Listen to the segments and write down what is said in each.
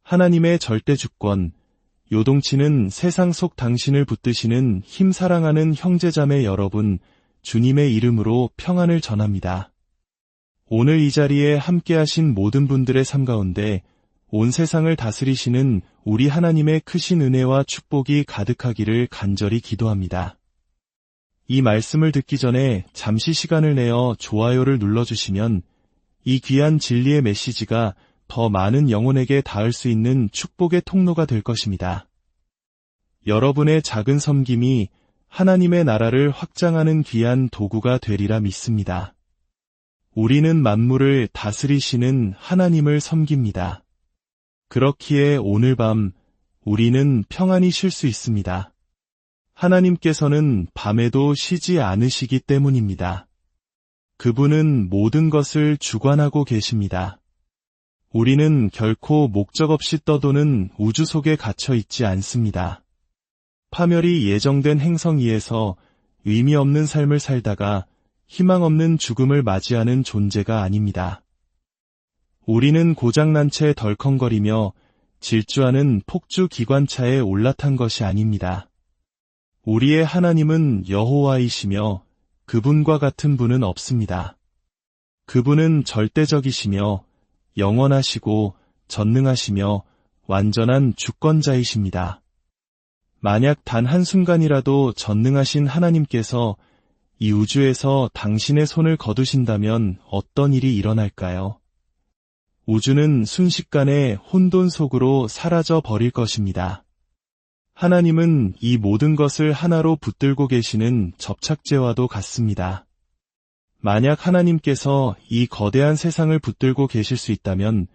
하나님의 절대 주권, 요동치는 세상 속 당신을 붙드시는 힘 사랑하는 형제자매 여러분, 주님의 이름으로 평안을 전합니다. 오늘 이 자리에 함께하신 모든 분들의 삶 가운데 온 세상을 다스리시는 우리 하나님의 크신 은혜와 축복이 가득하기를 간절히 기도합니다. 이 말씀을 듣기 전에 잠시 시간을 내어 좋아요를 눌러주시면 이 귀한 진리의 메시지가 더 많은 영혼에게 닿을 수 있는 축복의 통로가 될 것입니다. 여러분의 작은 섬김이 하나님의 나라를 확장하는 귀한 도구가 되리라 믿습니다. 우리는 만물을 다스리시는 하나님을 섬깁니다. 그렇기에 오늘 밤 우리는 평안히 쉴 수 있습니다. 하나님께서는 밤에도 쉬지 않으시기 때문입니다. 그분은 모든 것을 주관하고 계십니다. 우리는 결코 목적 없이 떠도는 우주 속에 갇혀 있지 않습니다. 파멸이 예정된 행성 위에서 의미 없는 삶을 살다가 희망 없는 죽음을 맞이하는 존재가 아닙니다. 우리는 고장난 채 덜컹거리며 질주하는 폭주 기관차에 올라탄 것이 아닙니다. 우리의 하나님은 여호와이시며 그분과 같은 분은 없습니다. 그분은 절대적이시며 영원하시고 전능하시며 완전한 주권자이십니다. 만약 단 한순간이라도 전능하신 하나님께서 이 우주에서 당신의 손을 거두신다면 어떤 일이 일어날까요? 우주는 순식간에 혼돈 속으로 사라져 버릴 것입니다. 하나님은 이 모든 것을 하나로 붙들고 계시는 접착제와도 같습니다. 만약 하나님께서 이 거대한 세상을 붙들고 계실 수 있다면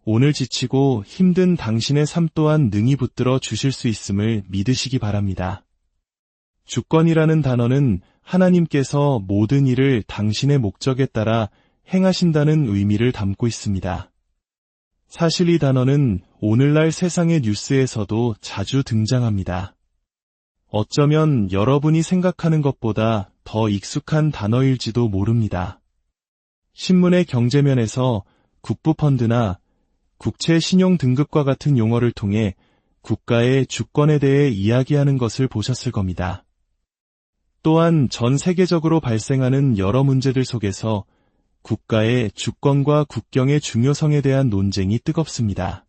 오늘 지치고 힘든 당신의 삶 또한 능히 붙들어 주실 수 있음을 믿으시기 바랍니다. 주권이라는 단어는 하나님께서 모든 일을 당신의 목적에 따라 행하신다는 의미를 담고 있습니다. 사실 이 단어는 오늘날 세상의 뉴스에서도 자주 등장합니다. 어쩌면 여러분이 생각하는 것보다 더 익숙한 단어일지도 모릅니다. 신문의 경제면에서 국부펀드나 국채 신용 등급과 같은 용어를 통해 국가의 주권에 대해 이야기하는 것을 보셨을 겁니다. 또한 전 세계적으로 발생하는 여러 문제들 속에서 국가의 주권과 국경의 중요성에 대한 논쟁이 뜨겁습니다.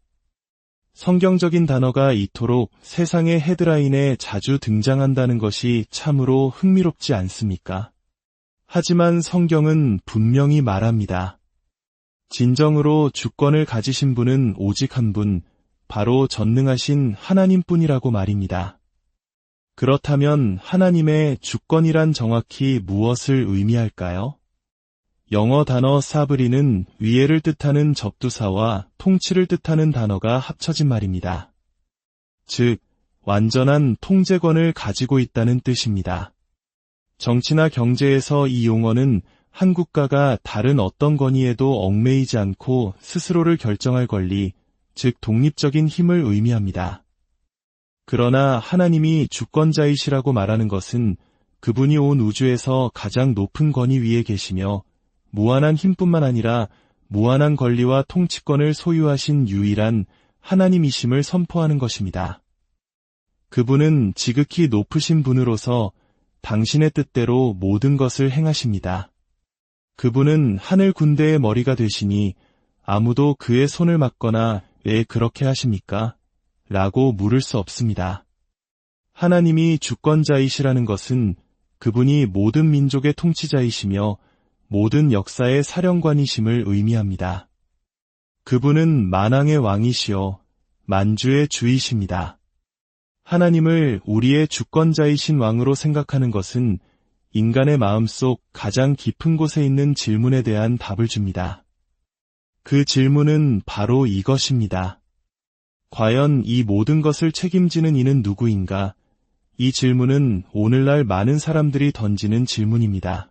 성경적인 단어가 이토록 세상의 헤드라인에 자주 등장한다는 것이 참으로 흥미롭지 않습니까? 하지만 성경은 분명히 말합니다. 진정으로 주권을 가지신 분은 오직 한 분, 바로 전능하신 하나님뿐이라고 말입니다. 그렇다면 하나님의 주권이란 정확히 무엇을 의미할까요? 영어 단어 사브리는 위애를 뜻하는 접두사와 통치를 뜻하는 단어가 합쳐진 말입니다. 즉, 완전한 통제권을 가지고 있다는 뜻입니다. 정치나 경제에서 이 용어는 한 국가가 다른 어떤 권위에도 얽매이지 않고 스스로를 결정할 권리, 즉 독립적인 힘을 의미합니다. 그러나 하나님이 주권자이시라고 말하는 것은 그분이 온 우주에서 가장 높은 권위 위에 계시며 무한한 힘뿐만 아니라 무한한 권리와 통치권을 소유하신 유일한 하나님이심을 선포하는 것입니다. 그분은 지극히 높으신 분으로서 당신의 뜻대로 모든 것을 행하십니다. 그분은 하늘 군대의 머리가 되시니 아무도 그의 손을 막거나 왜 그렇게 하십니까? 라고 물을 수 없습니다. 하나님이 주권자이시라는 것은 그분이 모든 민족의 통치자이시며 모든 역사의 사령관이심을 의미합니다. 그분은 만왕의 왕이시여 만주의 주이십니다. 하나님을 우리의 주권자이신 왕으로 생각하는 것은 인간의 마음속 가장 깊은 곳에 있는 질문에 대한 답을 줍니다. 그 질문은 바로 이것입니다. 과연 이 모든 것을 책임지는 이는 누구인가? 이 질문은 오늘날 많은 사람들이 던지는 질문입니다.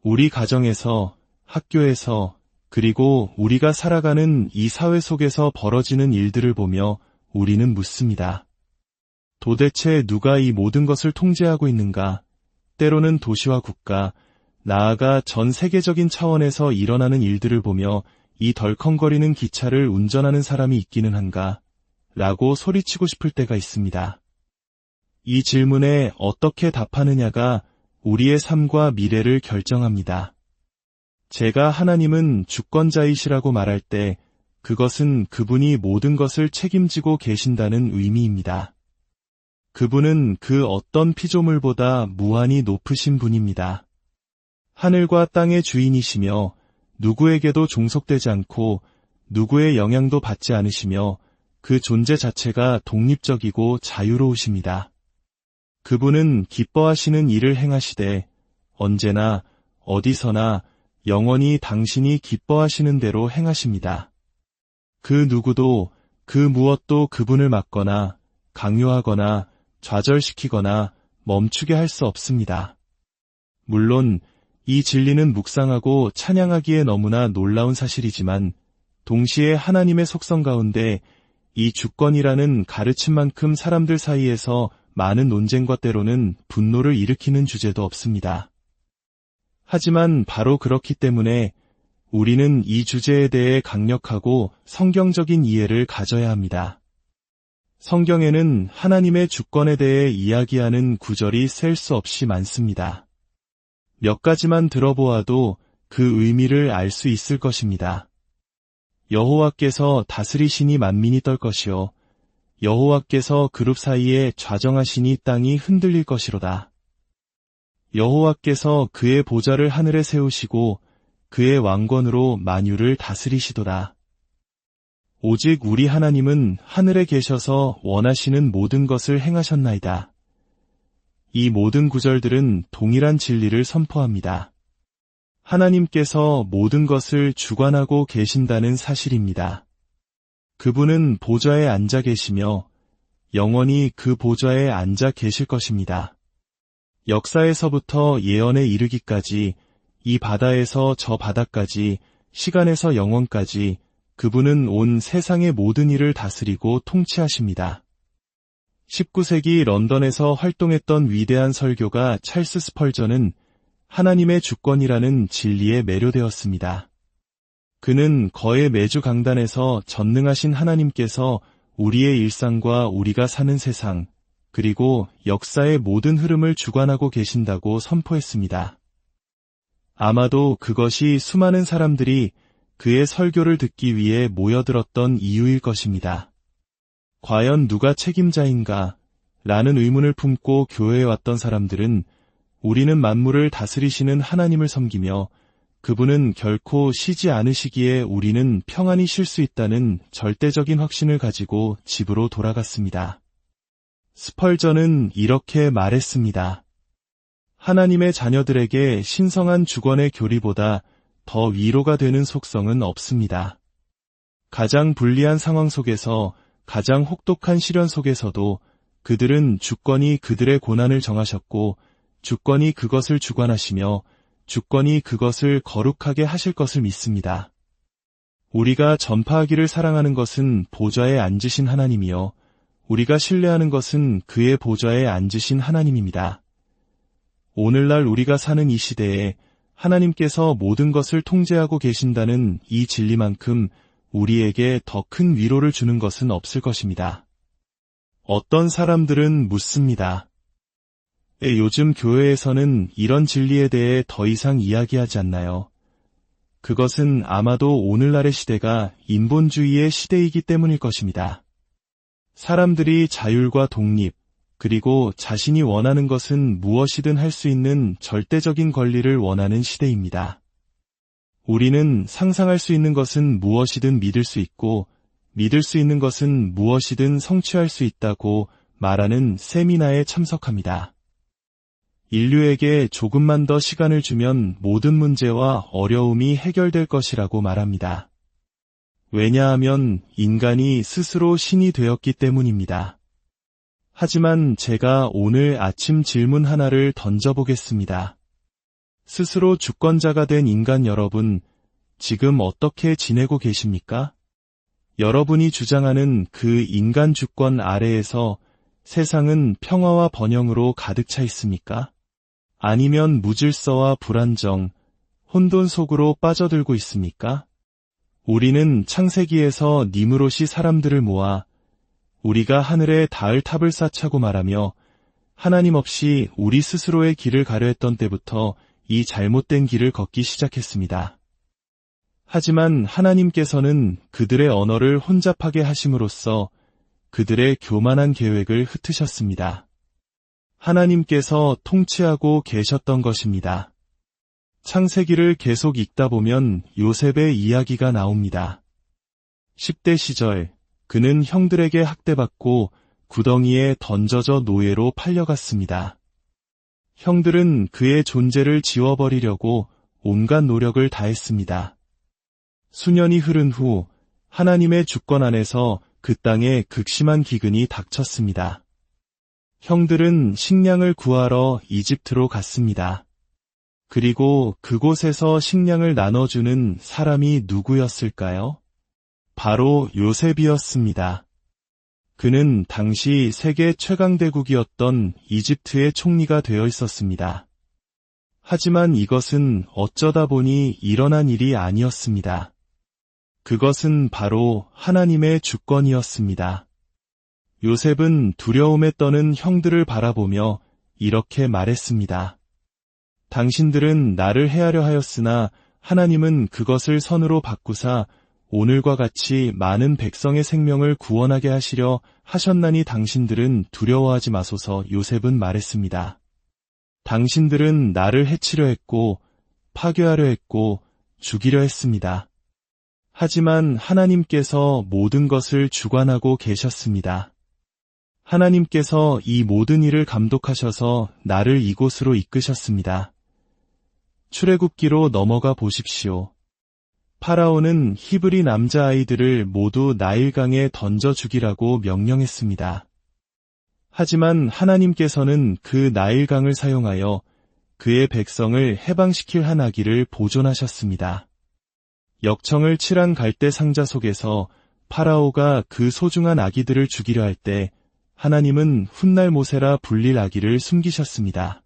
우리 가정에서, 학교에서, 그리고 우리가 살아가는 이 사회 속에서 벌어지는 일들을 보며 우리는 묻습니다. 도대체 누가 이 모든 것을 통제하고 있는가? 때로는 도시와 국가, 나아가 전 세계적인 차원에서 일어나는 일들을 보며 이 덜컹거리는 기차를 운전하는 사람이 있기는 한가? 라고 소리치고 싶을 때가 있습니다. 이 질문에 어떻게 답하느냐가 우리의 삶과 미래를 결정합니다. 제가 하나님은 주권자이시라고 말할 때 그것은 그분이 모든 것을 책임지고 계신다는 의미입니다. 그분은 그 어떤 피조물보다 무한히 높으신 분입니다. 하늘과 땅의 주인이시며 누구에게도 종속되지 않고 누구의 영향도 받지 않으시며 그 존재 자체가 독립적이고 자유로우십니다. 그분은 기뻐하시는 일을 행하시되 언제나 어디서나 영원히 당신이 기뻐하시는 대로 행하십니다. 그 누구도 그 무엇도 그분을 막거나 강요하거나 좌절시키거나 멈추게 할 수 없습니다. 물론 이 진리는 묵상하고 찬양하기에 너무나 놀라운 사실이지만 동시에 하나님의 속성 가운데 이 주권이라는 가르침만큼 사람들 사이에서 많은 논쟁과 때로는 분노를 일으키는 주제도 없습니다. 하지만 바로 그렇기 때문에 우리는 이 주제에 대해 강력하고 성경적인 이해를 가져야 합니다. 성경에는 하나님의 주권에 대해 이야기하는 구절이 셀 수 없이 많습니다. 몇 가지만 들어보아도 그 의미를 알 수 있을 것입니다. 여호와께서 다스리시니 만민이 떨 것이요 여호와께서 그룹 사이에 좌정하시니 땅이 흔들릴 것이로다. 여호와께서 그의 보좌를 하늘에 세우시고 그의 왕권으로 만유를 다스리시도다. 오직 우리 하나님은 하늘에 계셔서 원하시는 모든 것을 행하셨나이다. 이 모든 구절들은 동일한 진리를 선포합니다. 하나님께서 모든 것을 주관하고 계신다는 사실입니다. 그분은 보좌에 앉아 계시며 영원히 그 보좌에 앉아 계실 것입니다. 역사에서부터 예언에 이르기까지 이 바다에서 저 바다까지 시간에서 영원까지 그분은 온 세상의 모든 일을 다스리고 통치하십니다. 19세기 런던에서 활동했던 위대한 설교가 찰스 스펄전은 하나님의 주권이라는 진리에 매료되었습니다. 그는 거의 매주 강단에서 전능하신 하나님께서 우리의 일상과 우리가 사는 세상, 그리고 역사의 모든 흐름을 주관하고 계신다고 선포했습니다. 아마도 그것이 수많은 사람들이 그의 설교를 듣기 위해 모여들었던 이유일 것입니다. 과연 누가 책임자인가? 라는 의문을 품고 교회에 왔던 사람들은 우리는 만물을 다스리시는 하나님을 섬기며 그분은 결코 쉬지 않으시기에 우리는 평안히 쉴 수 있다는 절대적인 확신을 가지고 집으로 돌아갔습니다. 스펄전은 이렇게 말했습니다. 하나님의 자녀들에게 신성한 주권의 교리보다 더 위로가 되는 속성은 없습니다. 가장 불리한 상황 속에서 가장 혹독한 시련 속에서도 그들은 주권이 그들의 고난을 정하셨고 주권이 그것을 주관하시며 주권이 그것을 거룩하게 하실 것을 믿습니다. 우리가 전파하기를 사랑하는 것은 보좌에 앉으신 하나님이요 우리가 신뢰하는 것은 그의 보좌에 앉으신 하나님입니다. 오늘날 우리가 사는 이 시대에 하나님께서 모든 것을 통제하고 계신다는 이 진리만큼 우리에게 더 큰 위로를 주는 것은 없을 것입니다. 어떤 사람들은 묻습니다. 요즘 교회에서는 이런 진리에 대해 더 이상 이야기하지 않나요? 그것은 아마도 오늘날의 시대가 인본주의의 시대이기 때문일 것입니다. 사람들이 자율과 독립, 그리고 자신이 원하는 것은 무엇이든 할 수 있는 절대적인 권리를 원하는 시대입니다. 우리는 상상할 수 있는 것은 무엇이든 믿을 수 있고 믿을 수 있는 것은 무엇이든 성취할 수 있다고 말하는 세미나에 참석합니다. 인류에게 조금만 더 시간을 주면 모든 문제와 어려움이 해결될 것이라고 말합니다. 왜냐하면 인간이 스스로 신이 되었기 때문입니다. 하지만 제가 오늘 아침 질문 하나를 던져보겠습니다. 스스로 주권자가 된 인간 여러분, 지금 어떻게 지내고 계십니까? 여러분이 주장하는 그 인간 주권 아래에서 세상은 평화와 번영으로 가득 차 있습니까? 아니면 무질서와 불안정, 혼돈 속으로 빠져들고 있습니까? 우리는 창세기에서 니므롯이 사람들을 모아 우리가 하늘에 닿을 탑을 쌓자고 말하며 하나님 없이 우리 스스로의 길을 가려 했던 때부터 이 잘못된 길을 걷기 시작했습니다. 하지만 하나님께서는 그들의 언어를 혼잡하게 하심으로써 그들의 교만한 계획을 흩으셨습니다. 하나님께서 통치하고 계셨던 것입니다. 창세기를 계속 읽다 보면 요셉의 이야기가 나옵니다. 10대 시절 그는 형들에게 학대받고 구덩이에 던져져 노예로 팔려갔습니다. 형들은 그의 존재를 지워버리려고 온갖 노력을 다했습니다. 수년이 흐른 후 하나님의 주권 안에서 그 땅에 극심한 기근이 닥쳤습니다. 형들은 식량을 구하러 이집트로 갔습니다. 그리고 그곳에서 식량을 나눠주는 사람이 누구였을까요? 바로 요셉이었습니다. 그는 당시 세계 최강대국이었던 이집트의 총리가 되어 있었습니다. 하지만 이것은 어쩌다 보니 일어난 일이 아니었습니다. 그것은 바로 하나님의 주권이었습니다. 요셉은 두려움에 떠는 형들을 바라보며 이렇게 말했습니다. 당신들은 나를 해하려 하였으나 하나님은 그것을 선으로 바꾸사 오늘과 같이 많은 백성의 생명을 구원하게 하시려 하셨나니 당신들은 두려워하지 마소서. 요셉은 말했습니다. 당신들은 나를 해치려 했고 파괴하려 했고 죽이려 했습니다. 하지만 하나님께서 모든 것을 주관하고 계셨습니다. 하나님께서 이 모든 일을 감독하셔서 나를 이곳으로 이끄셨습니다. 출애굽기로 넘어가 보십시오. 파라오는 히브리 남자아이들을 모두 나일강에 던져 죽이라고 명령했습니다. 하지만 하나님께서는 그 나일강을 사용하여 그의 백성을 해방시킬 한 아기를 보존하셨습니다. 역청을 칠한 갈대 상자 속에서 파라오가 그 소중한 아기들을 죽이려 할 때 하나님은 훗날 모세라 불릴 아기를 숨기셨습니다.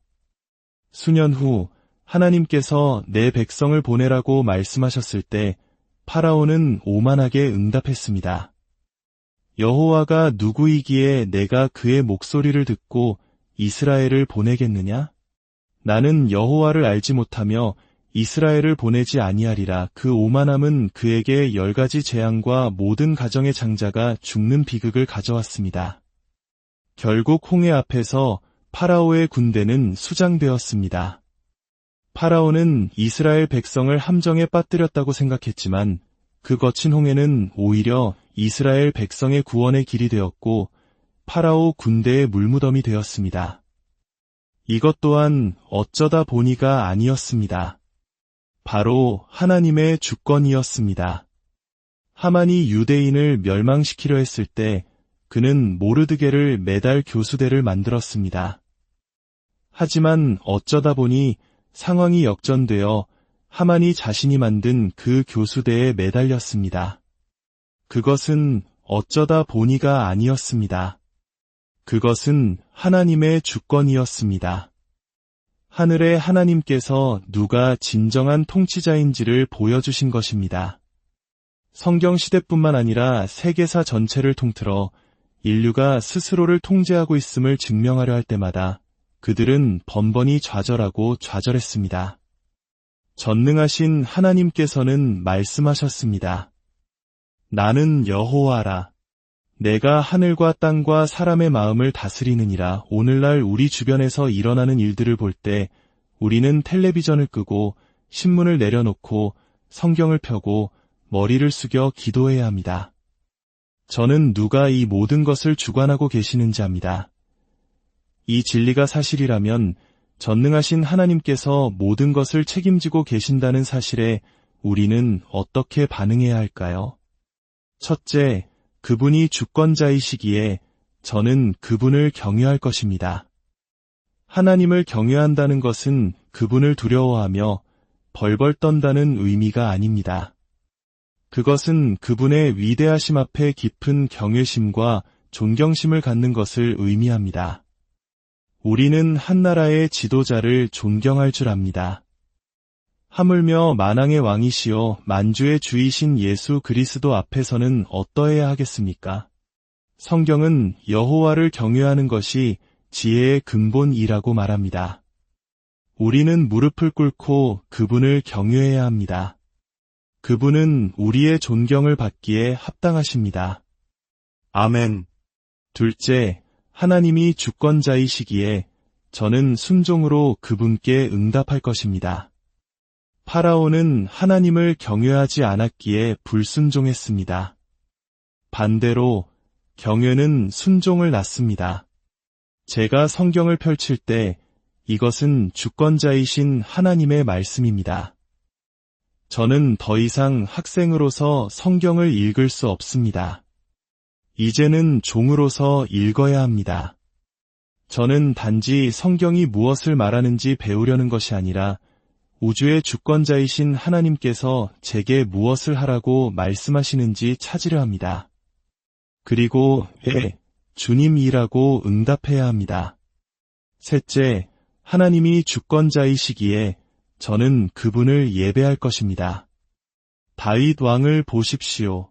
수년 후 하나님께서 내 백성을 보내라고 말씀하셨을 때 파라오는 오만하게 응답했습니다. 여호와가 누구이기에 내가 그의 목소리를 듣고 이스라엘을 보내겠느냐? 나는 여호와를 알지 못하며 이스라엘을 보내지 아니하리라. 그 오만함은 그에게 10가지 재앙과 모든 가정의 장자가 죽는 비극을 가져왔습니다. 결국 홍해 앞에서 파라오의 군대는 수장되었습니다. 파라오는 이스라엘 백성을 함정에 빠뜨렸다고 생각했지만 그 거친 홍해는 오히려 이스라엘 백성의 구원의 길이 되었고 파라오 군대의 물무덤이 되었습니다. 이것 또한 어쩌다 보니가 아니었습니다. 바로 하나님의 주권이었습니다. 하만이 유대인을 멸망시키려 했을 때 그는 모르드게를 매달 교수대를 만들었습니다. 하지만 어쩌다 보니 상황이 역전되어 하만이 자신이 만든 그 교수대에 매달렸습니다. 그것은 어쩌다 보니가 아니었습니다. 그것은 하나님의 주권이었습니다. 하늘의 하나님께서 누가 진정한 통치자인지를 보여주신 것입니다. 성경 시대뿐만 아니라 세계사 전체를 통틀어 인류가 스스로를 통제하고 있음을 증명하려 할 때마다 그들은 번번이 좌절하고 좌절했습니다. 전능하신 하나님께서는 말씀하셨습니다. 나는 여호와라. 내가 하늘과 땅과 사람의 마음을 다스리느니라. 오늘날 우리 주변에서 일어나는 일들을 볼 때 우리는 텔레비전을 끄고 신문을 내려놓고 성경을 펴고 머리를 숙여 기도해야 합니다. 저는 누가 이 모든 것을 주관하고 계시는지 압니다. 이 진리가 사실이라면 전능하신 하나님께서 모든 것을 책임지고 계신다는 사실에 우리는 어떻게 반응해야 할까요? 첫째, 그분이 주권자이시기에 저는 그분을 경외할 것입니다. 하나님을 경외한다는 것은 그분을 두려워하며 벌벌 떤다는 의미가 아닙니다. 그것은 그분의 위대하심 앞에 깊은 경외심과 존경심을 갖는 것을 의미합니다. 우리는 한 나라의 지도자를 존경할 줄 압니다. 하물며 만왕의 왕이시요 만주의 주이신 예수 그리스도 앞에서는 어떠해야 하겠습니까? 성경은 여호와를 경외하는 것이 지혜의 근본이라고 말합니다. 우리는 무릎을 꿇고 그분을 경외해야 합니다. 그분은 우리의 존경을 받기에 합당하십니다. 아멘. 둘째, 하나님이 주권자이시기에 저는 순종으로 그분께 응답할 것입니다. 파라오는 하나님을 경외하지 않았기에 불순종했습니다. 반대로 경외는 순종을 낳습니다. 제가 성경을 펼칠 때 이것은 주권자이신 하나님의 말씀입니다. 저는 더 이상 학생으로서 성경을 읽을 수 없습니다. 이제는 종으로서 읽어야 합니다. 저는 단지 성경이 무엇을 말하는지 배우려는 것이 아니라 우주의 주권자이신 하나님께서 제게 무엇을 하라고 말씀하시는지 찾으려 합니다. 그리고 주님이라고 응답해야 합니다. 셋째, 하나님이 주권자이시기에 저는 그분을 예배할 것입니다. 다윗 왕을 보십시오.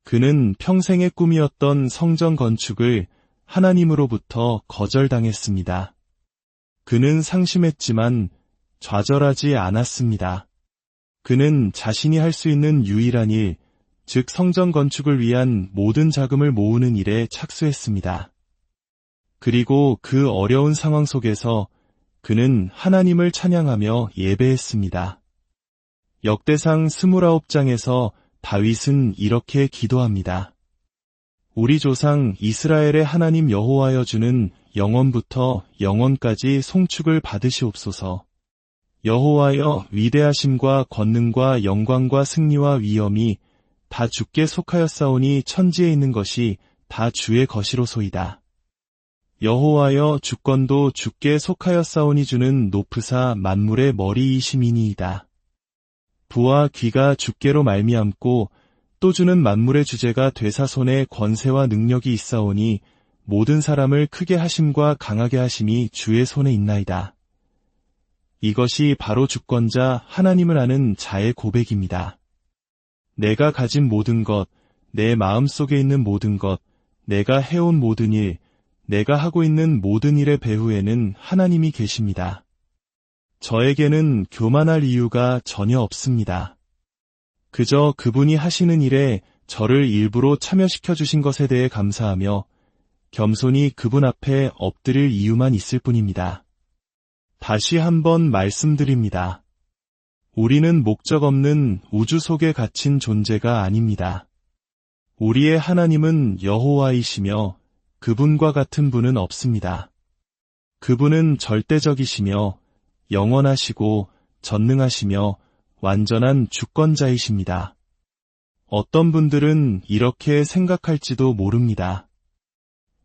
그는 평생의 꿈이었던 성전 건축을 하나님으로부터 거절당했습니다. 그는 상심했지만 좌절하지 않았습니다. 그는 자신이 할 수 있는 유일한 일, 즉 성전 건축을 위한 모든 자금을 모으는 일에 착수했습니다. 그리고 그 어려운 상황 속에서 그는 하나님을 찬양하며 예배했습니다. 역대상 29장에서 다윗은 이렇게 기도합니다. 우리 조상 이스라엘의 하나님 여호와여 주는 영원부터 영원까지 송축을 받으시옵소서. 여호와여 위대하심과 권능과 영광과 승리와 위엄이 다 주께 속하였사오니 천지에 있는 것이 다 주의 것이로소이다. 여호와여 주권도 주께 속하였사오니 주는 높으사 만물의 머리이심이니이다. 부와 귀가 주께로 말미암고 또 주는 만물의 주제가 되사손에 권세와 능력이 있사오니 모든 사람을 크게 하심과 강하게 하심이 주의 손에 있나이다. 이것이 바로 주권자 하나님을 아는 자의 고백입니다. 내가 가진 모든 것, 내 마음속에 있는 모든 것, 내가 해온 모든 일, 내가 하고 있는 모든 일의 배후에는 하나님이 계십니다. 저에게는 교만할 이유가 전혀 없습니다. 그저 그분이 하시는 일에 저를 일부러 참여시켜 주신 것에 대해 감사하며 겸손히 그분 앞에 엎드릴 이유만 있을 뿐입니다. 다시 한번 말씀드립니다. 우리는 목적 없는 우주 속에 갇힌 존재가 아닙니다. 우리의 하나님은 여호와이시며 그분과 같은 분은 없습니다. 그분은 절대적이시며 영원하시고 전능하시며 완전한 주권자이십니다. 어떤 분들은 이렇게 생각할지도 모릅니다.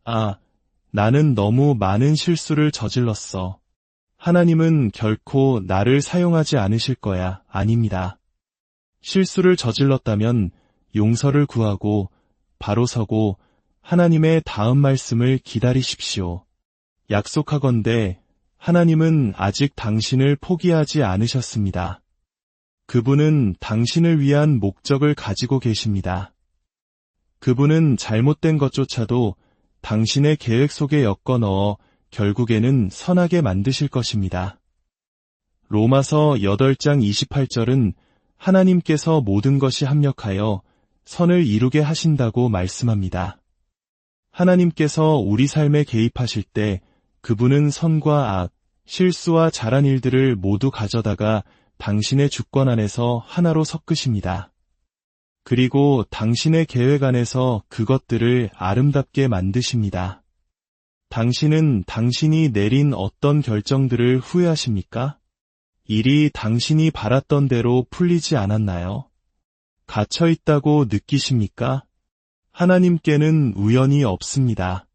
아, 나는 너무 많은 실수를 저질렀어. 하나님은 결코 나를 사용하지 않으실 거야. 아닙니다. 실수를 저질렀다면 용서를 구하고 바로 서고 하나님의 다음 말씀을 기다리십시오. 약속하건대 하나님은 아직 당신을 포기하지 않으셨습니다. 그분은 당신을 위한 목적을 가지고 계십니다. 그분은 잘못된 것조차도 당신의 계획 속에 엮어 넣어 결국에는 선하게 만드실 것입니다. 로마서 8장 28절은 하나님께서 모든 것이 합력하여 선을 이루게 하신다고 말씀합니다. 하나님께서 우리 삶에 개입하실 때 그분은 선과 악, 실수와 잘한 일들을 모두 가져다가 당신의 주권 안에서 하나로 섞으십니다. 그리고 당신의 계획 안에서 그것들을 아름답게 만드십니다. 당신은 당신이 내린 어떤 결정들을 후회하십니까? 일이 당신이 바랐던 대로 풀리지 않았나요? 갇혀 있다고 느끼십니까? 하나님께는 우연이 없습니다.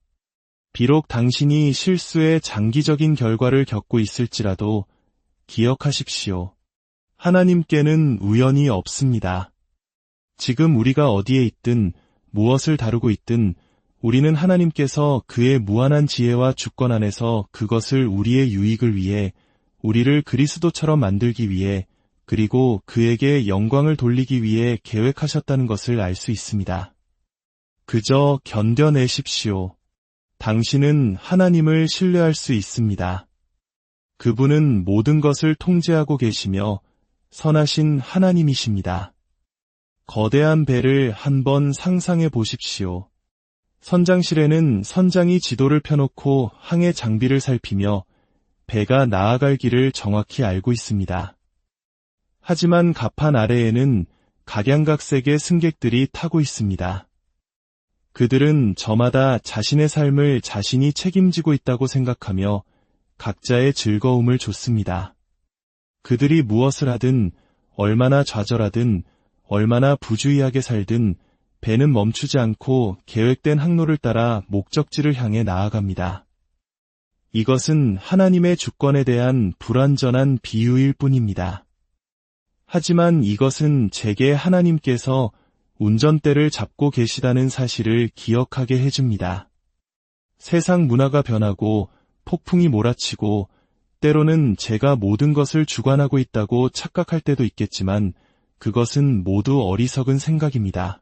비록 당신이 실수의 장기적인 결과를 겪고 있을지라도 기억하십시오. 하나님께는 우연이 없습니다. 지금 우리가 어디에 있든 무엇을 다루고 있든 우리는 하나님께서 그의 무한한 지혜와 주권 안에서 그것을 우리의 유익을 위해 우리를 그리스도처럼 만들기 위해 그리고 그에게 영광을 돌리기 위해 계획하셨다는 것을 알 수 있습니다. 그저 견뎌내십시오. 당신은 하나님을 신뢰할 수 있습니다. 그분은 모든 것을 통제하고 계시며 선하신 하나님이십니다. 거대한 배를 한번 상상해 보십시오. 선장실에는 선장이 지도를 펴놓고 항해 장비를 살피며 배가 나아갈 길을 정확히 알고 있습니다. 하지만 갑판 아래에는 각양각색의 승객들이 타고 있습니다. 그들은 저마다 자신의 삶을 자신이 책임지고 있다고 생각하며 각자의 즐거움을 줬습니다. 그들이 무엇을 하든, 얼마나 좌절하든, 얼마나 부주의하게 살든 배는 멈추지 않고 계획된 항로를 따라 목적지를 향해 나아갑니다. 이것은 하나님의 주권에 대한 불완전한 비유일 뿐입니다. 하지만 이것은 제게 하나님께서 운전대를 잡고 계시다는 사실을 기억하게 해줍니다. 세상 문화가 변하고 폭풍이 몰아치고 때로는 제가 모든 것을 주관하고 있다고 착각할 때도 있겠지만 그것은 모두 어리석은 생각입니다.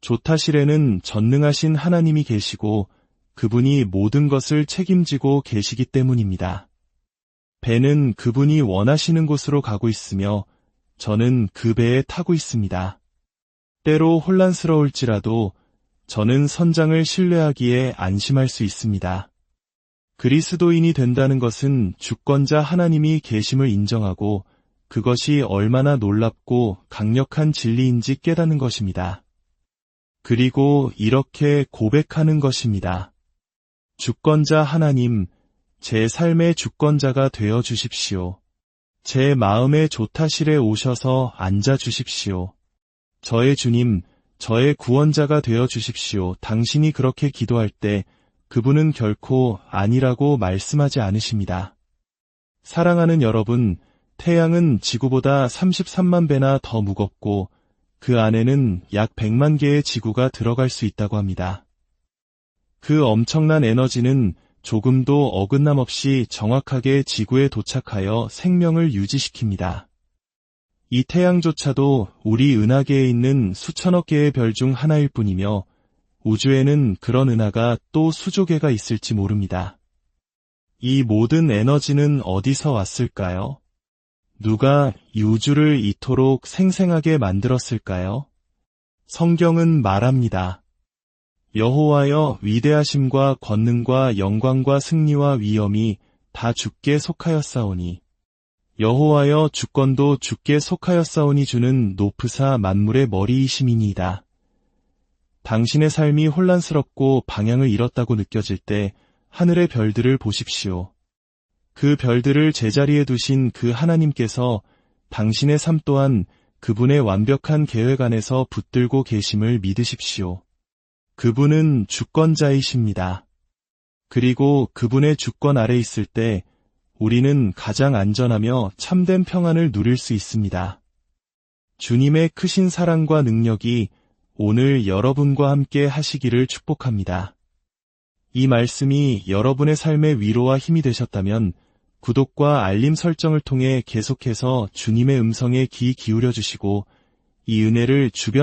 조타실에는 전능하신 하나님이 계시고 그분이 모든 것을 책임지고 계시기 때문입니다. 배는 그분이 원하시는 곳으로 가고 있으며 저는 그 배에 타고 있습니다. 때로 혼란스러울지라도 저는 선장을 신뢰하기에 안심할 수 있습니다. 그리스도인이 된다는 것은 주권자 하나님이 계심을 인정하고 그것이 얼마나 놀랍고 강력한 진리인지 깨닫는 것입니다. 그리고 이렇게 고백하는 것입니다. 주권자 하나님, 제 삶의 주권자가 되어 주십시오. 제 마음의 조타실에 오셔서 앉아 주십시오. 저의 주님, 저의 구원자가 되어 주십시오. 당신이 그렇게 기도할 때 그분은 결코 아니라고 말씀하지 않으십니다. 사랑하는 여러분, 태양은 지구보다 33만 배나 더 무겁고 그 안에는 약 100만 개의 지구가 들어갈 수 있다고 합니다. 그 엄청난 에너지는 조금도 어긋남 없이 정확하게 지구에 도착하여 생명을 유지시킵니다. 이 태양조차도 우리 은하계에 있는 수천억 개의 별 중 하나일 뿐이며 우주에는 그런 은하가 또 수조 개가 있을지 모릅니다. 이 모든 에너지는 어디서 왔을까요? 누가 이 우주를 이토록 생생하게 만들었을까요? 성경은 말합니다. 여호와여, 위대하심과 권능과 영광과 승리와 위엄이 다 주께 속하였사오니 여호와여, 주권도 주께 속하였사오니 주는 높으사 만물의 머리이심이니이다. 당신의 삶이 혼란스럽고 방향을 잃었다고 느껴질 때 하늘의 별들을 보십시오. 그 별들을 제자리에 두신 그 하나님께서 당신의 삶 또한 그분의 완벽한 계획 안에서 붙들고 계심을 믿으십시오. 그분은 주권자이십니다. 그리고 그분의 주권 아래 있을 때 우리는 가장 안전하며 참된 평안을 누릴 수 있습니다. 주님의 크신 사랑과 능력이 오늘 여러분과 함께 하시기를 축복합니다. 이 말씀이 여러분의 삶의 위로와 힘이 되셨다면 구독과 알림 설정을 통해 계속해서 주님의 음성에 귀 기울여 주시고 이 은혜를 주변